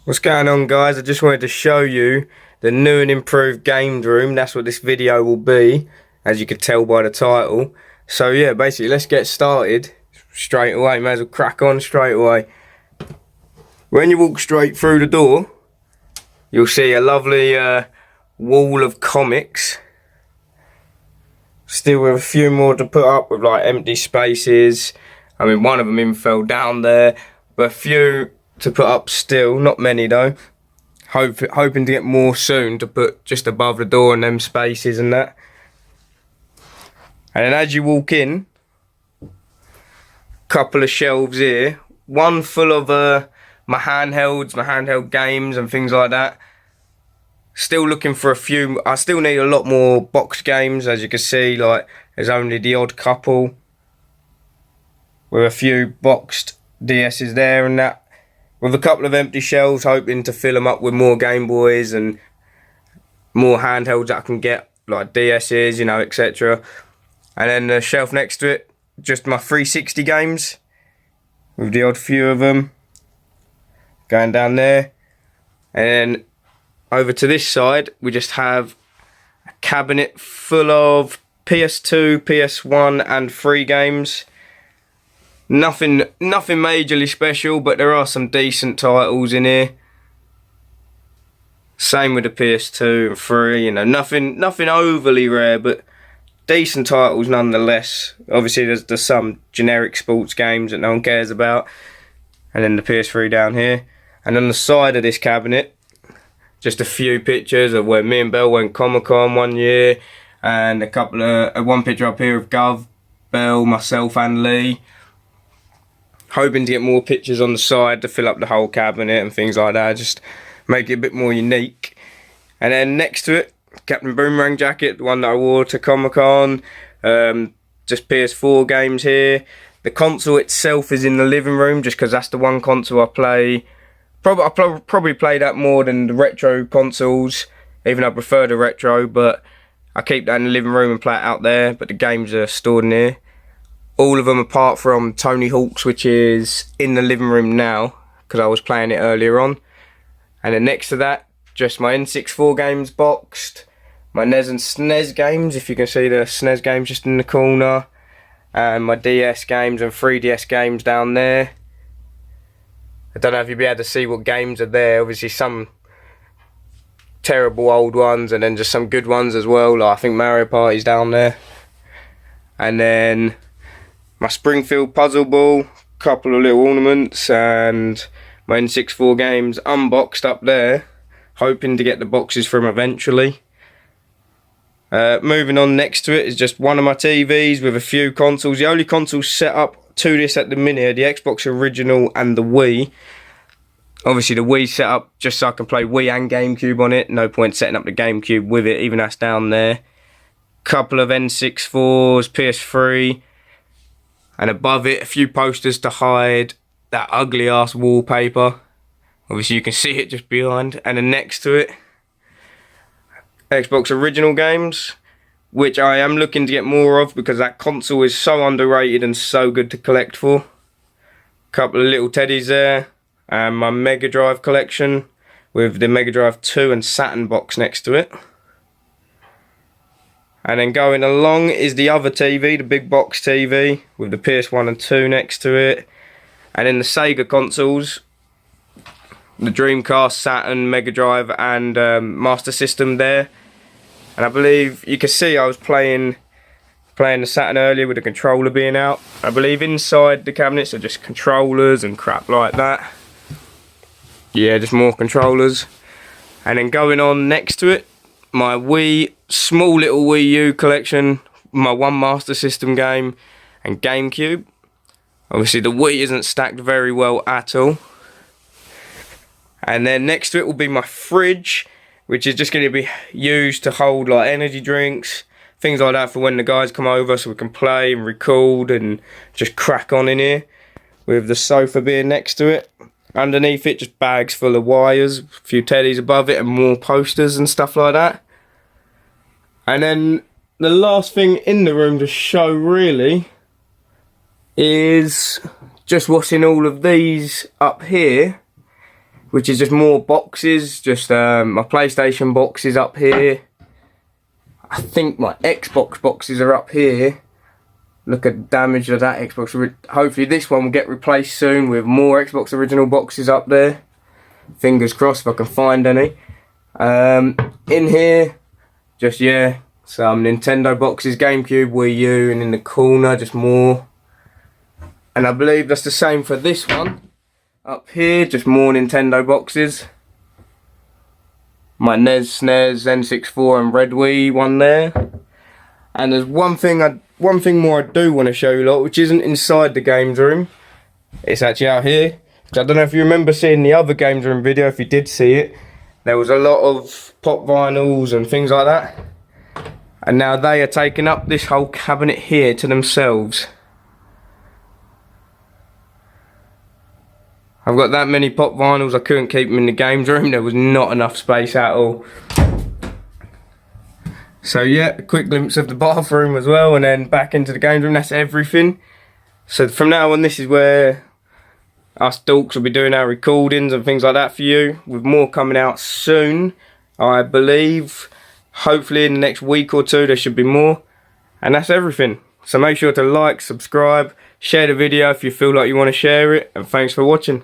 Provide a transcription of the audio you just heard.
What's going on, guys? I just wanted to show you the new and improved games room. That's what this video will be, as you could tell by the title. So yeah, basically let's get started straight away. May as well crack on straight away. When you walk straight through the door, you'll see a lovely wall of comics. Still with a few more to put up, with like empty spaces. I mean, one of them even fell down there, but a few to put up still, not many though. Hoping to get more soon to put just above the door and them spaces and that. And then as you walk in, couple of shelves here, one full of my handheld games and things like that. Still looking for a few. I still need a lot more boxed games, as you can see. Like, there's only the odd couple with a few boxed DS's there and that. With a couple of empty shelves, hoping to fill them up with more Game Boys and more handhelds that I can get, like DS's, you know, etc. And then the shelf next to it, just my 360 games, with the odd few of them going down there. And then over to this side, we just have a cabinet full of PS2, PS1 and 3 games. Nothing majorly special, but there are some decent titles in here. Same with the PS2 and 3, you know, nothing overly rare, but decent titles nonetheless. Obviously there's some generic sports games that no one cares about. And then the PS3 down here. And on the side of this cabinet, just a few pictures of where me and Bell went Comic-Con one year, and a couple of one picture up here of Gov, Bell, myself and Lee. Hoping to get more pictures on the side to fill up the whole cabinet and things like that, just make it a bit more unique. And then next to it, Captain Boomerang jacket, the one that I wore to Comic-Con. Just PS4 games here. The console itself is in the living room, just because that's the one console I play. I probably play that more than the retro consoles, even though I prefer the retro, but I keep that in the living room and play it out there, but the games are stored in here. All of them apart from Tony Hawk's, which is in the living room now, because I was playing it earlier on. And then next to that, just my N64 games boxed, my NES and SNES games, if you can see the SNES games just in the corner, and my DS games and 3DS games down there. I don't know if you'll be able to see what games are there. Obviously some terrible old ones, and then just some good ones as well, like I think Mario Party's down there. And then my Springfield puzzle ball, couple of little ornaments, and my N64 games unboxed up there, hoping to get the boxes from eventually. Moving on, next to it is just one of my TVs with a few consoles. The only consoles set up to this at the minute are the Xbox original and the Wii. Obviously the Wii set up just so I can play Wii and GameCube on it. No point setting up the GameCube with it, even that's down there. Couple of N64s, PS3. And above it, a few posters to hide that ugly ass wallpaper. Obviously you can see it just behind. And then next to it, Xbox original games, which I am looking to get more of because that console is so underrated and so good to collect for. Couple of little teddies there. And my Mega Drive collection with the Mega Drive 2 and Saturn box next to it. And then going along is the other TV, the big box TV, with the PS1 and 2 next to it. And then the Sega consoles, the Dreamcast, Saturn, Mega Drive and Master System there. And I believe, you can see I was playing the Saturn earlier with the controller being out. I believe inside the cabinets are just controllers and crap like that. Yeah, just more controllers. And then going on next to it, my small little Wii U collection, my one Master System game and GameCube. Obviously the Wii isn't stacked very well at all. And then next to it will be my fridge, which is just going to be used to hold like energy drinks, things like that for when the guys come over, so we can play and record and just crack on in here, with the sofa being next to it. Underneath it, just bags full of wires, a few teddies above it and more posters and stuff like that. And then the last thing in the room to show really is just what's in all of these up here, which is just more boxes, just my PlayStation boxes up here. I think my Xbox boxes are up here. Look at the damage of that Xbox. Hopefully this one will get replaced soon with more Xbox original boxes up there. Fingers crossed if I can find any. In here, just some Nintendo boxes, GameCube, Wii U, and in the corner just more. And I believe that's the same for this one. Up here, just more Nintendo boxes. My NES, SNES, N64 and Red Wii one there. And there's one thing more I do want to show you lot, which isn't inside the games room. It's actually out here. I don't know if you remember seeing the other games room video. If you did see it, there was a lot of pop vinyls and things like that. And now they are taking up this whole cabinet here to themselves. I've got that many pop vinyls, I couldn't keep them in the games room. There was not enough space at all. So yeah, a quick glimpse of the bathroom as well, and then back into the games room. That's everything. So from now on, this is where us dorks will be doing our recordings and things like that for you, with more coming out soon, I believe. Hopefully in the next week or two there should be more. And that's everything. So make sure to like, subscribe, share the video if you feel like you want to share it, and thanks for watching.